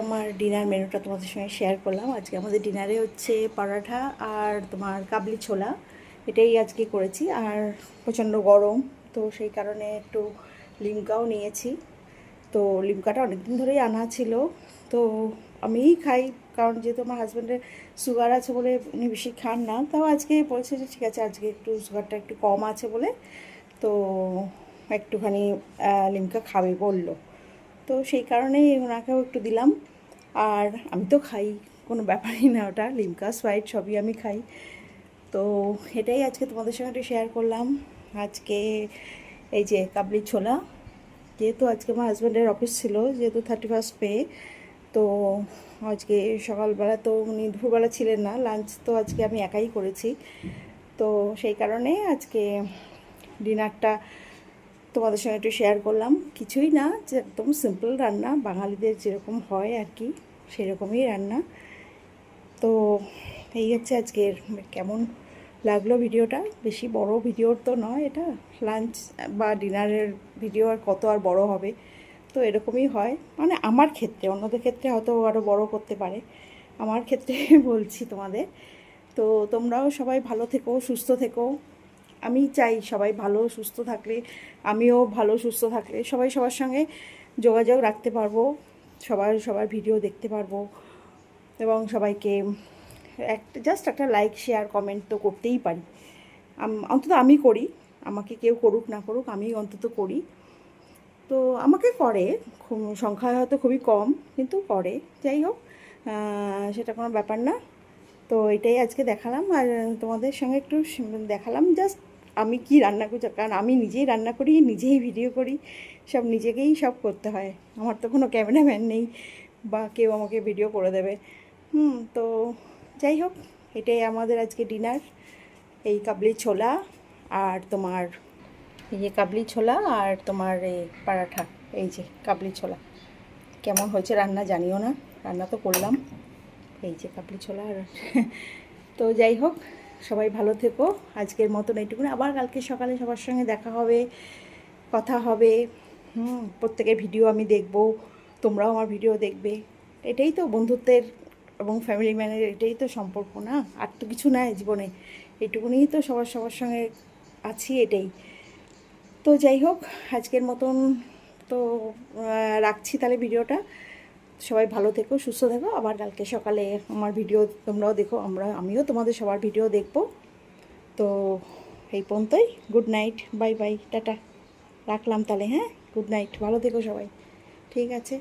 আমার ডিনার মেনুটা তোমাদের সঙ্গে শেয়ার করলাম। আজকে আমাদের ডিনারে হচ্ছে পরাঠা আর তোমার কাবলি ছোলা, এটাই আজকে করেছি। আর প্রচণ্ড গরম, তো সেই কারণে একটু লিমকাও নিয়েছি। তো লিমকাটা অনেকদিন ধরেই আনা ছিল, তো আমিই খাই, কারণ যেহেতু আমার হাজব্যান্ডের সুগার আছে বলে উনি বেশি খান না। তাও আজকে বলছে যে ঠিক আছে, আজকে একটু সুগারটা একটু কম আছে বলে তো একটুখানি লিমকা খাবে বললো। তো সেই কারণেই ওনাকেও একটু দিলাম। আর আমি তো খাই, কোনো ব্যাপারই না, ওটা লিমকা স্প্রাইট সবই আমি খাই। তো এটাই আজকে তোমাদের সঙ্গে একটু শেয়ার করলাম। আজকে এই যে কাবলি ছোলা, যেহেতু আজকে আমার হাজব্যান্ডের অফিস ছিল, যেহেতু 31st পে, তো আজকে সকালবেলা তো উনি দুপুরবেলা ছিলেন না, লাঞ্চ তো আজকে আমি একাই করেছি। তো সেই কারণে আজকে ডিনারটা তোমাদের সঙ্গে একটু শেয়ার করলাম। কিছুই না, যে একদম সিম্পল রান্না, বাঙালিদের যেরকম হয় আর কি, সেরকমই রান্না। তো এই হচ্ছে আজকের। কেমন লাগলো ভিডিওটা? বেশি বড় ভিডিওর তো নয় এটা, লাঞ্চ বা ডিনারের ভিডিও আর কত আর বড় হবে। তো এরকমই হয়, মানে আমার ক্ষেত্রে, অন্যদের ক্ষেত্রে হয়তো আরও বড় করতে পারে, আমার ক্ষেত্রে বলছি তোমাদের। তো তোমরাও সবাই ভালো থেকো, সুস্থ থেকো। আমি চাই সবাই ভালো সুস্থ থাকলে, আমিও ভালো সুস্থ থাকলে সবাই সবার সঙ্গে যোগাযোগ রাখতে পারবো, সবার ভিডিও দেখতে পারবো, এবং সবাইকে জাস্ট একটা লাইক শেয়ার কমেন্ট তো করতেই পারি। অন্তত আমি করি, আমাকে কেউ করুক না করুক, আমি অন্তত করি। তো আমাকে করে, সংখ্যায় হয়তো খুবই কম, কিন্তু করে। যাই হোক, সেটা কোনো ব্যাপার না। তো এটাই আজকে দেখালাম, আর তোমাদের সঙ্গে একটু দেখালাম জাস্ট আমি কি রান্না করছি, কারণ আমি নিজেই রান্না করি, নিজেই ভিডিও করি, সব নিজেকেই সব করতে হয়। আমার তো কোনো ক্যামেরাম্যান নেই বা কেউ আমাকে ভিডিও করে দেবে। তো যাই হোক, এটাই আমাদের আজকে ডিনার। এই কাবলি ছোলা আর তোমার এই যে কাবলি ছোলা আর তোমার এই পরাঠা। এই যে কাবলি ছোলা, কেমন হয়েছে রান্না জানিও না, রান্না তো করলাম। এই যে কাবলি ছোলা আর তো যাই হোক, সবাই ভালো থেকো। আজকের মতন এইটুকুনি, আবার কালকে সকালে সবার সঙ্গে দেখা হবে, কথা হবে। প্রত্যেকের ভিডিও আমি দেখব, তোমরাও আমার ভিডিও দেখবে। এটাই তো বন্ধুত্বের এবং ফ্যামিলি ম্যানের এটাই তো সম্পর্ক, না আর তো কিছু নাই জীবনে। এইটুকুনিই তো সবার সঙ্গে আছি, এটাই। তো যাই হোক, আজকের মতন তো রাখছি তাহলে ভিডিওটা। সবাই ভালো থেকো, সুস্থ থেকো। আবার কালকে সকালে আমার ভিডিও তোমরাও দেখো, আমিও তোমাদের সবার ভিডিও দেখব। তো এই পর্যন্তই, good night, bye bye, tata, রাখলাম তাহলে। হ্যাঁ, গুড নাইট, ভালো থেকো সবাই। ঠিক আছে।